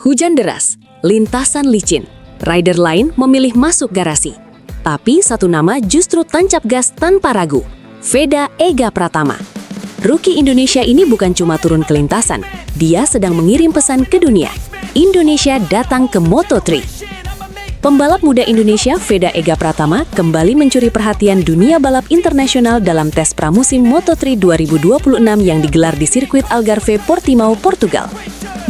Hujan deras, lintasan licin, rider lain memilih masuk garasi. Tapi satu nama justru tancap gas tanpa ragu, Veda Ega Pratama. Rookie Indonesia ini bukan cuma turun ke lintasan, dia sedang mengirim pesan ke dunia. Indonesia datang ke Moto3. Pembalap muda Indonesia Veda Ega Pratama kembali mencuri perhatian dunia balap internasional dalam tes pramusim Moto3 2026 yang digelar di sirkuit Algarve Portimao, Portugal.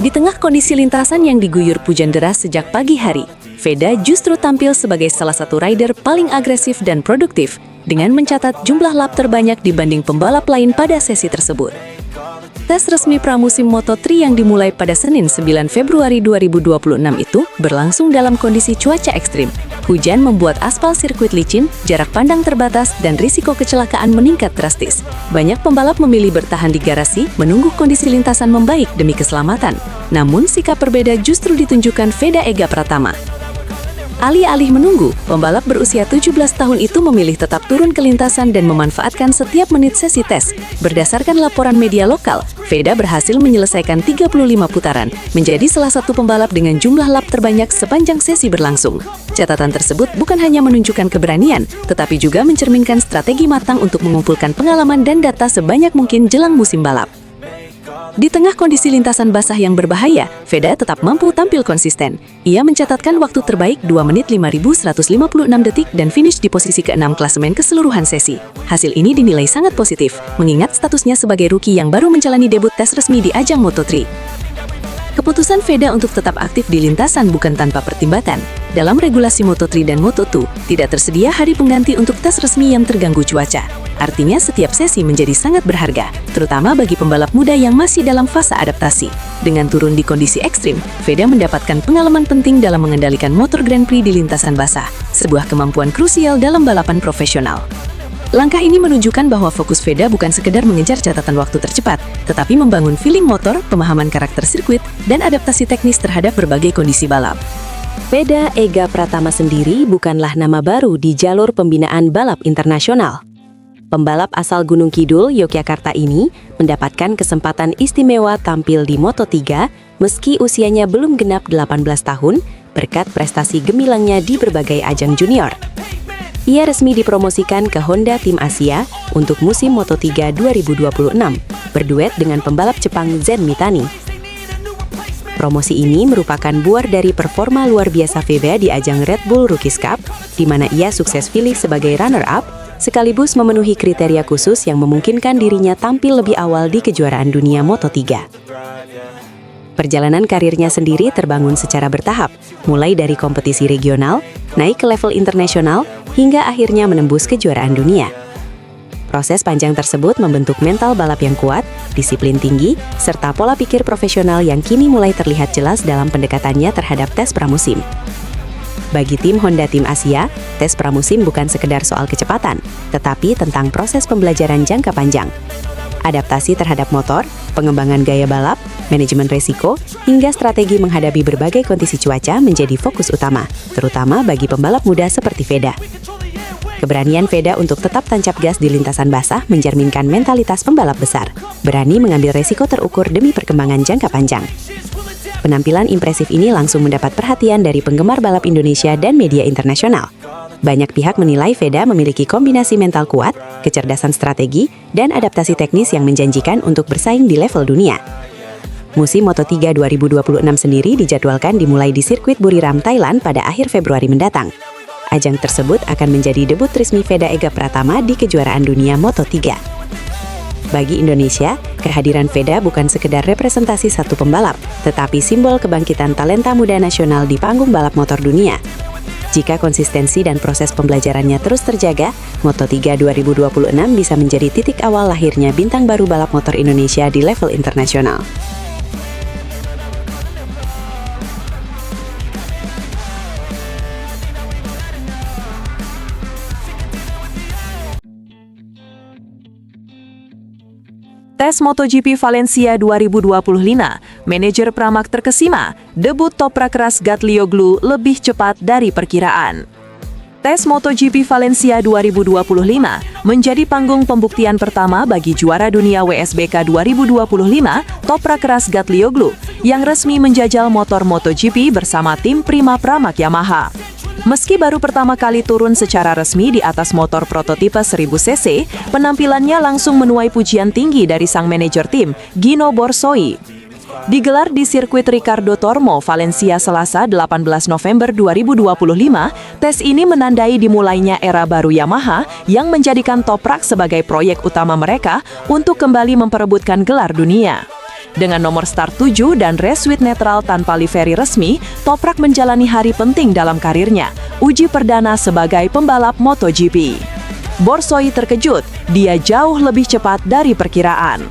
Di tengah kondisi lintasan yang diguyur hujan deras sejak pagi hari, Veda justru tampil sebagai salah satu rider paling agresif dan produktif dengan mencatat jumlah lap terbanyak dibanding pembalap lain pada sesi tersebut. Tes resmi pramusim Moto3 yang dimulai pada Senin 9 Februari 2026 itu berlangsung dalam kondisi cuaca ekstrim. Hujan membuat aspal sirkuit licin, jarak pandang terbatas, dan risiko kecelakaan meningkat drastis. Banyak pembalap memilih bertahan di garasi, menunggu kondisi lintasan membaik demi keselamatan. Namun, sikap berbeda justru ditunjukkan Veda Ega Pratama. Alih-alih menunggu, pembalap berusia 17 tahun itu memilih tetap turun ke lintasan dan memanfaatkan setiap menit sesi tes. Berdasarkan laporan media lokal, Veda berhasil menyelesaikan 35 putaran, menjadi salah satu pembalap dengan jumlah lap terbanyak sepanjang sesi berlangsung. Catatan tersebut bukan hanya menunjukkan keberanian, tetapi juga mencerminkan strategi matang untuk mengumpulkan pengalaman dan data sebanyak mungkin jelang musim balap. Di tengah kondisi lintasan basah yang berbahaya, Veda tetap mampu tampil konsisten. Ia mencatatkan waktu terbaik 2 menit 5.156 detik dan finish di posisi ke-6 klasemen keseluruhan sesi. Hasil ini dinilai sangat positif, mengingat statusnya sebagai rookie yang baru menjalani debut tes resmi di ajang Moto3. Keputusan Veda untuk tetap aktif di lintasan bukan tanpa pertimbangan. Dalam regulasi Moto3 dan Moto2, tidak tersedia hari pengganti untuk tes resmi yang terganggu cuaca. Artinya setiap sesi menjadi sangat berharga, terutama bagi pembalap muda yang masih dalam fase adaptasi. Dengan turun di kondisi ekstrim, Veda mendapatkan pengalaman penting dalam mengendalikan motor Grand Prix di lintasan basah, sebuah kemampuan krusial dalam balapan profesional. Langkah ini menunjukkan bahwa fokus Veda bukan sekedar mengejar catatan waktu tercepat, tetapi membangun feeling motor, pemahaman karakter sirkuit, dan adaptasi teknis terhadap berbagai kondisi balap. Veda Ega Pratama sendiri bukanlah nama baru di jalur pembinaan balap internasional. Pembalap asal Gunung Kidul, Yogyakarta ini mendapatkan kesempatan istimewa tampil di Moto3 meski usianya belum genap 18 tahun berkat prestasi gemilangnya di berbagai ajang junior. Ia resmi dipromosikan ke Honda Tim Asia untuk musim Moto3 2026, berduet dengan pembalap Jepang Zen Mitani. Promosi ini merupakan buah dari performa luar biasa Veda di ajang Red Bull Rookies Cup, di mana ia sukses pilih sebagai runner-up, sekaligus memenuhi kriteria khusus yang memungkinkan dirinya tampil lebih awal di kejuaraan dunia Moto3. Perjalanan karirnya sendiri terbangun secara bertahap, mulai dari kompetisi regional, naik ke level internasional, hingga akhirnya menembus kejuaraan dunia. Proses panjang tersebut membentuk mental balap yang kuat, disiplin tinggi, serta pola pikir profesional yang kini mulai terlihat jelas dalam pendekatannya terhadap tes pramusim. Bagi tim Honda Tim Asia, tes pramusim bukan sekedar soal kecepatan, tetapi tentang proses pembelajaran jangka panjang. Adaptasi terhadap motor, pengembangan gaya balap, manajemen resiko, hingga strategi menghadapi berbagai kondisi cuaca menjadi fokus utama, terutama bagi pembalap muda seperti Veda. Keberanian Veda untuk tetap tancap gas di lintasan basah mencerminkan mentalitas pembalap besar, berani mengambil resiko terukur demi perkembangan jangka panjang. Penampilan impresif ini langsung mendapat perhatian dari penggemar balap Indonesia dan media internasional. Banyak pihak menilai Veda memiliki kombinasi mental kuat, kecerdasan strategi, dan adaptasi teknis yang menjanjikan untuk bersaing di level dunia. Musim Moto3 2026 sendiri dijadwalkan dimulai di sirkuit Buriram, Thailand pada akhir Februari mendatang. Ajang tersebut akan menjadi debut resmi Veda Ega Pratama di kejuaraan dunia Moto3. Bagi Indonesia, kehadiran Veda bukan sekedar representasi satu pembalap, tetapi simbol kebangkitan talenta muda nasional di panggung balap motor dunia. Jika konsistensi dan proses pembelajarannya terus terjaga, Moto3 2026 bisa menjadi titik awal lahirnya bintang baru balap motor Indonesia di level internasional. Tes MotoGP Valencia 2025, manajer Pramac terkesima, debut Toprak Ras Gatlioglu lebih cepat dari perkiraan. Tes MotoGP Valencia 2025 menjadi panggung pembuktian pertama bagi juara dunia WSBK 2025, Toprak Ras Gatlioglu, yang resmi menjajal motor MotoGP bersama tim Prima Pramac Yamaha. Meski baru pertama kali turun secara resmi di atas motor prototipe 1000cc, penampilannya langsung menuai pujian tinggi dari sang manajer tim, Gino Borsoi. Digelar di sirkuit Ricardo Tormo, Valencia, Selasa 18 November 2025, tes ini menandai dimulainya era baru Yamaha yang menjadikan Toprak sebagai proyek utama mereka untuk kembali memperebutkan gelar dunia. Dengan nomor start 7 dan race suit netral tanpa livery resmi, Toprak menjalani hari penting dalam karirnya, uji perdana sebagai pembalap MotoGP. Borsoi terkejut, dia jauh lebih cepat dari perkiraan.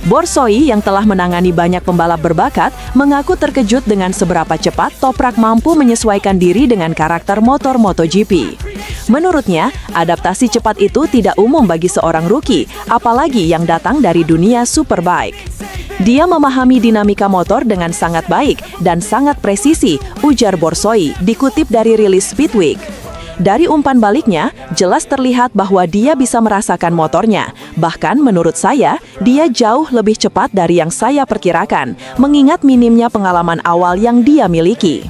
Borsoi yang telah menangani banyak pembalap berbakat mengaku terkejut dengan seberapa cepat Toprak mampu menyesuaikan diri dengan karakter motor MotoGP. Menurutnya, adaptasi cepat itu tidak umum bagi seorang rookie, apalagi yang datang dari dunia superbike. Dia memahami dinamika motor dengan sangat baik dan sangat presisi, ujar Borsoi, dikutip dari rilis Speedweek. Dari umpan baliknya, jelas terlihat bahwa dia bisa merasakan motornya. Bahkan menurut saya, dia jauh lebih cepat dari yang saya perkirakan, mengingat minimnya pengalaman awal yang dia miliki.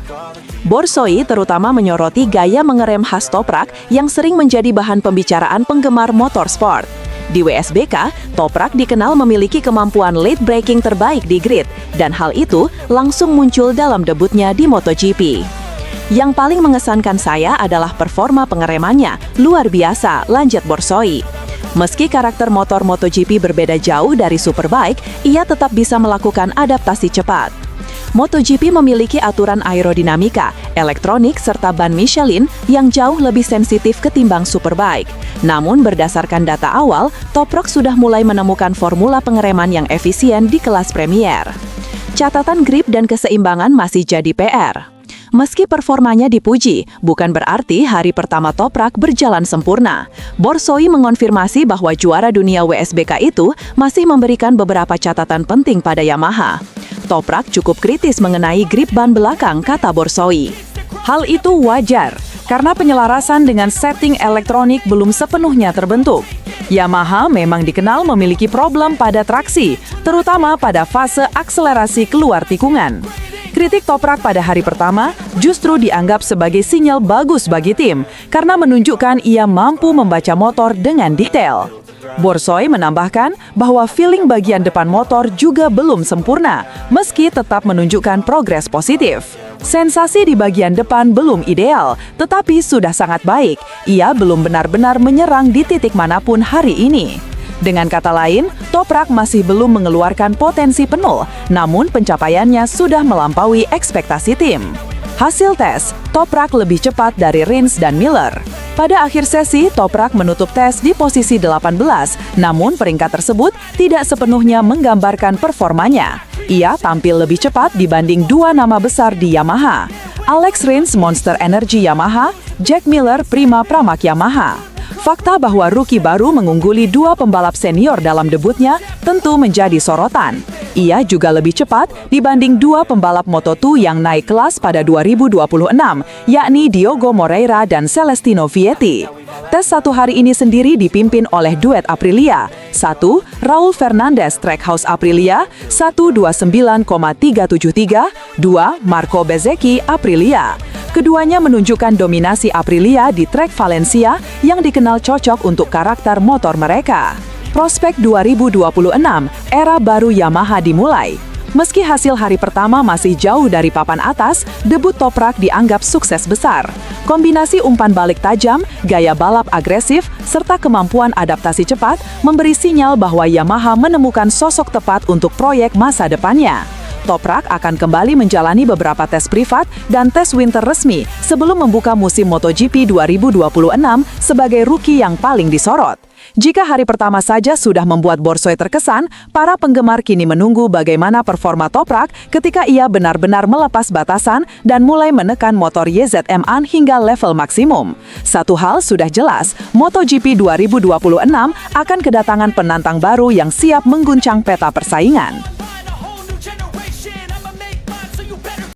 Borsoi terutama menyoroti gaya mengerem khas Toprak yang sering menjadi bahan pembicaraan penggemar motorsport. Di WSBK, Toprak dikenal memiliki kemampuan late braking terbaik di grid, dan hal itu langsung muncul dalam debutnya di MotoGP. Yang paling mengesankan saya adalah performa pengeremannya, luar biasa, lanjut Borsoi. Meski karakter motor MotoGP berbeda jauh dari Superbike, ia tetap bisa melakukan adaptasi cepat. MotoGP memiliki aturan aerodinamika, elektronik, serta ban Michelin yang jauh lebih sensitif ketimbang Superbike. Namun berdasarkan data awal, Toprak sudah mulai menemukan formula pengereman yang efisien di kelas Premier. Catatan grip dan keseimbangan masih jadi PR. Meski performanya dipuji, bukan berarti hari pertama Toprak berjalan sempurna. Borsoi mengonfirmasi bahwa juara dunia WSBK itu masih memberikan beberapa catatan penting pada Yamaha. Toprak cukup kritis mengenai grip ban belakang, kata Borsoi. Hal itu wajar, karena penyelarasan dengan setting elektronik belum sepenuhnya terbentuk. Yamaha memang dikenal memiliki problem pada traksi, terutama pada fase akselerasi keluar tikungan. Kritik Toprak pada hari pertama justru dianggap sebagai sinyal bagus bagi tim karena menunjukkan ia mampu membaca motor dengan detail. Borsoi menambahkan bahwa feeling bagian depan motor juga belum sempurna, meski tetap menunjukkan progres positif. Sensasi di bagian depan belum ideal, tetapi sudah sangat baik. Ia belum benar-benar menyerang di titik manapun hari ini. Dengan kata lain, Toprak masih belum mengeluarkan potensi penuh, namun pencapaiannya sudah melampaui ekspektasi tim. Hasil tes, Toprak lebih cepat dari Rins dan Miller. Pada akhir sesi, Toprak menutup tes di posisi 18, namun peringkat tersebut tidak sepenuhnya menggambarkan performanya. Ia tampil lebih cepat dibanding dua nama besar di Yamaha, Alex Rins Monster Energy Yamaha, Jack Miller Prima Pramac Yamaha. Fakta bahwa rookie baru mengungguli dua pembalap senior dalam debutnya tentu menjadi sorotan. Ia juga lebih cepat dibanding dua pembalap Moto2 yang naik kelas pada 2026, yakni Diogo Moreira dan Celestino Vietti. Tes satu hari ini sendiri dipimpin oleh duet Aprilia, 1. Raul Fernandez Trackhouse Aprilia, 129,373, 2. Marco Bezzecchi Aprilia. Keduanya menunjukkan dominasi Aprilia di trek Valencia yang dikenal cocok untuk karakter motor mereka. Prospek 2026, era baru Yamaha dimulai. Meski hasil hari pertama masih jauh dari papan atas, debut Toprak dianggap sukses besar. Kombinasi umpan balik tajam, gaya balap agresif, serta kemampuan adaptasi cepat memberi sinyal bahwa Yamaha menemukan sosok tepat untuk proyek masa depannya. Toprak akan kembali menjalani beberapa tes privat dan tes winter resmi sebelum membuka musim MotoGP 2026 sebagai rookie yang paling disorot. Jika hari pertama saja sudah membuat Borsoi terkesan, para penggemar kini menunggu bagaimana performa Toprak ketika ia benar-benar melepas batasan dan mulai menekan motor YZM-an hingga level maksimum. Satu hal sudah jelas, MotoGP 2026 akan kedatangan penantang baru yang siap mengguncang peta persaingan.